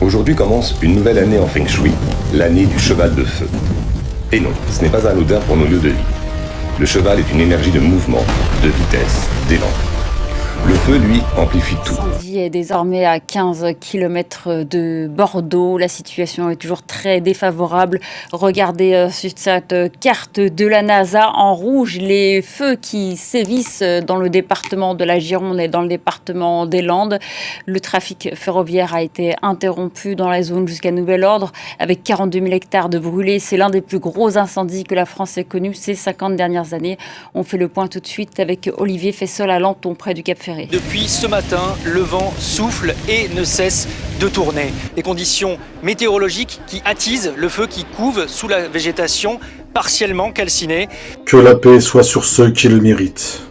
Aujourd'hui commence une nouvelle année en Feng Shui, l'année du cheval de feu. Et non, ce n'est pas anodin pour nos lieux de vie. Le cheval est une énergie de mouvement, de vitesse, d'élan. Le feu, lui, amplifie tout. L'incendie est désormais à 15 km de Bordeaux. La situation est toujours très défavorable. Regardez sur cette carte de la NASA en rouge les feux qui sévissent dans le département de la Gironde et dans le département des Landes. Le trafic ferroviaire a été interrompu dans la zone jusqu'à nouvel ordre avec 42 000 hectares de brûlés. C'est l'un des plus gros incendies que la France ait connu ces 50 dernières années. On fait le point tout de suite avec Olivier Fessol à Lanton près du Cap Ferré. Depuis ce matin, le vent souffle et ne cesse de tourner. Des conditions météorologiques qui attisent le feu qui couve sous la végétation partiellement calcinée. Que la paix soit sur ceux qui le méritent.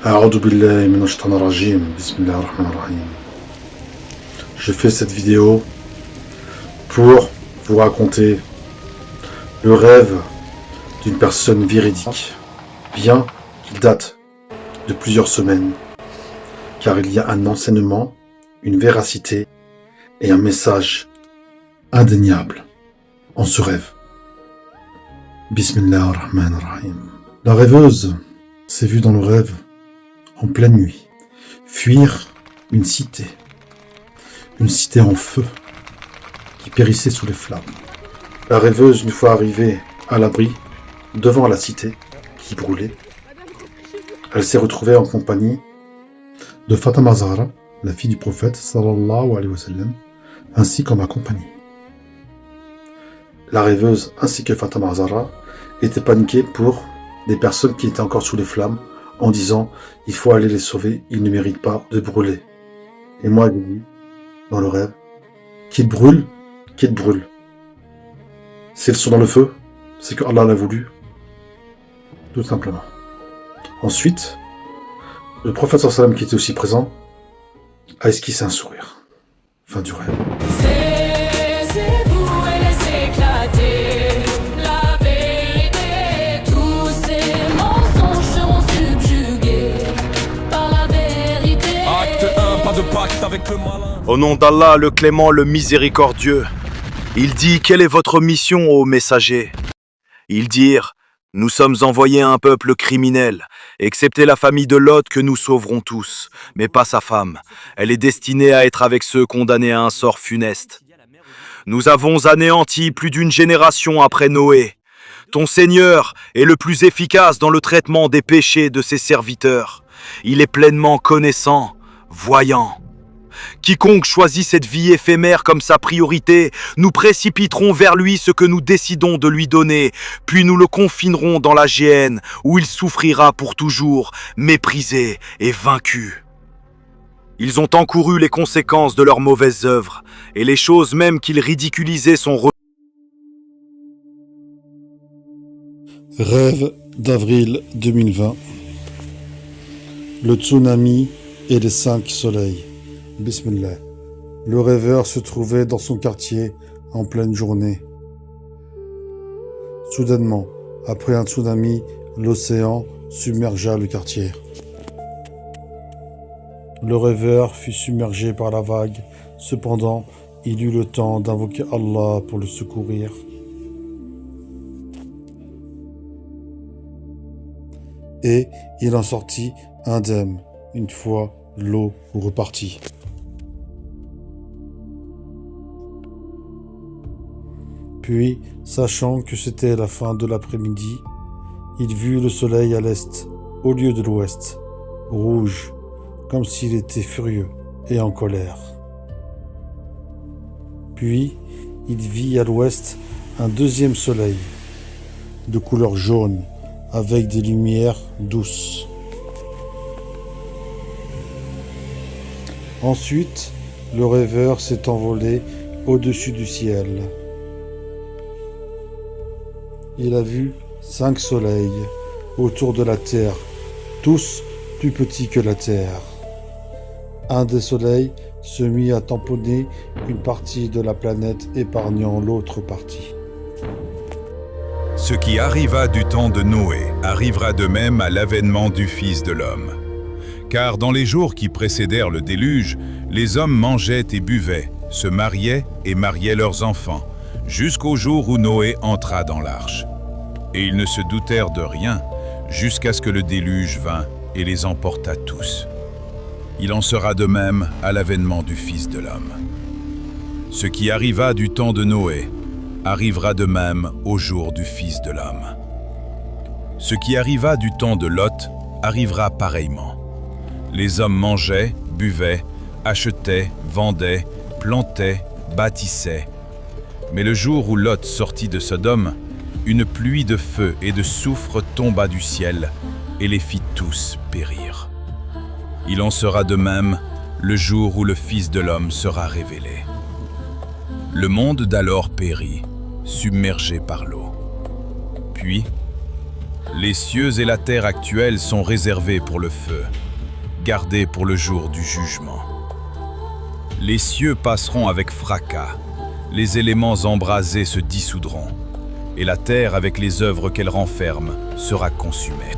A'oudou billahi minash shaitanir rajim. Bismillahir rahmanir rahim. Je fais cette vidéo pour vous raconter le rêve d'une personne véridique, bien qu'il date de plusieurs semaines, car il y a un enseignement, une véracité et un message indéniable en ce rêve. Bismillahir rahmanir rahim. La rêveuse s'est vue dans le rêve, en pleine nuit, fuir une cité en feu, qui périssait sous les flammes. La rêveuse, une fois arrivée à l'abri, devant la cité, qui brûlait, elle s'est retrouvée en compagnie de Fatima Zahra, la fille du prophète, sallallahu alayhi wa sallam, ainsi qu'en ma compagnie. La rêveuse ainsi que Fatima Zahra étaient paniquées pour des personnes qui étaient encore sous les flammes, en disant « il faut aller les sauver, ils ne méritent pas de brûler ». Et moi, j'ai dit, dans le rêve, « qu'ils brûlent, qu'ils brûlent ». Si elles sont dans le feu, c'est que Allah l'a voulu, tout simplement. Ensuite, le prophète sallam qui était aussi présent a esquissé un sourire. Fin du rêve. Taisez-vous et laissez éclater la vérité. Tous ces mensonges seront subjugués par la vérité. Acte 1, pas de pacte avec le malin. Au nom d'Allah, le clément, le miséricordieux, il dit « Quelle est votre mission, ô messager ?» Ils dirent « Nous sommes envoyés à un peuple criminel, excepté la famille de Lot que nous sauverons tous, mais pas sa femme. Elle est destinée à être avec ceux condamnés à un sort funeste. Nous avons anéanti plus d'une génération après Noé. Ton Seigneur est le plus efficace dans le traitement des péchés de ses serviteurs. Il est pleinement connaissant, voyant. Quiconque choisit cette vie éphémère comme sa priorité, nous précipiterons vers lui ce que nous décidons de lui donner, puis nous le confinerons dans la géhenne, où il souffrira pour toujours, méprisé et vaincu. Ils ont encouru les conséquences de leurs mauvaises œuvres, et les choses même qu'ils ridiculisaient sont Rêve d'avril 2020. Le tsunami et les 5 soleils. Bismillah. Le rêveur se trouvait dans son quartier en pleine journée. Soudainement, après un tsunami, l'océan submergea le quartier. Le rêveur fut submergé par la vague. Cependant, il eut le temps d'invoquer Allah pour le secourir. Et il en sortit indemne, une fois l'eau repartie. Puis, sachant que c'était la fin de l'après-midi, il vit le soleil à l'est, au lieu de l'ouest, rouge, comme s'il était furieux et en colère. Puis, il vit à l'ouest un deuxième soleil, de couleur jaune, avec des lumières douces. Ensuite, le rêveur s'est envolé au-dessus du ciel. Il a vu 5 soleils autour de la Terre, tous plus petits que la Terre. Un des soleils se mit à tamponner une partie de la planète, épargnant l'autre partie. Ce qui arriva du temps de Noé arrivera de même à l'avènement du Fils de l'homme. Car dans les jours qui précédèrent le déluge, les hommes mangeaient et buvaient, se mariaient et mariaient leurs enfants, jusqu'au jour où Noé entra dans l'arche. Et ils ne se doutèrent de rien, jusqu'à ce que le déluge vînt et les emporta tous. Il en sera de même à l'avènement du Fils de l'homme. Ce qui arriva du temps de Noé arrivera de même au jour du Fils de l'homme. Ce qui arriva du temps de Lot arrivera pareillement. Les hommes mangeaient, buvaient, achetaient, vendaient, plantaient, bâtissaient. Mais le jour où Lot sortit de Sodome, une pluie de feu et de soufre tomba du ciel et les fit tous périr. Il en sera de même le jour où le Fils de l'homme sera révélé. Le monde d'alors périt, submergé par l'eau. Puis, les cieux et la terre actuels sont réservés pour le feu, gardés pour le jour du jugement. Les cieux passeront avec fracas, les éléments embrasés se dissoudront, et la terre avec les œuvres qu'elle renferme sera consumée.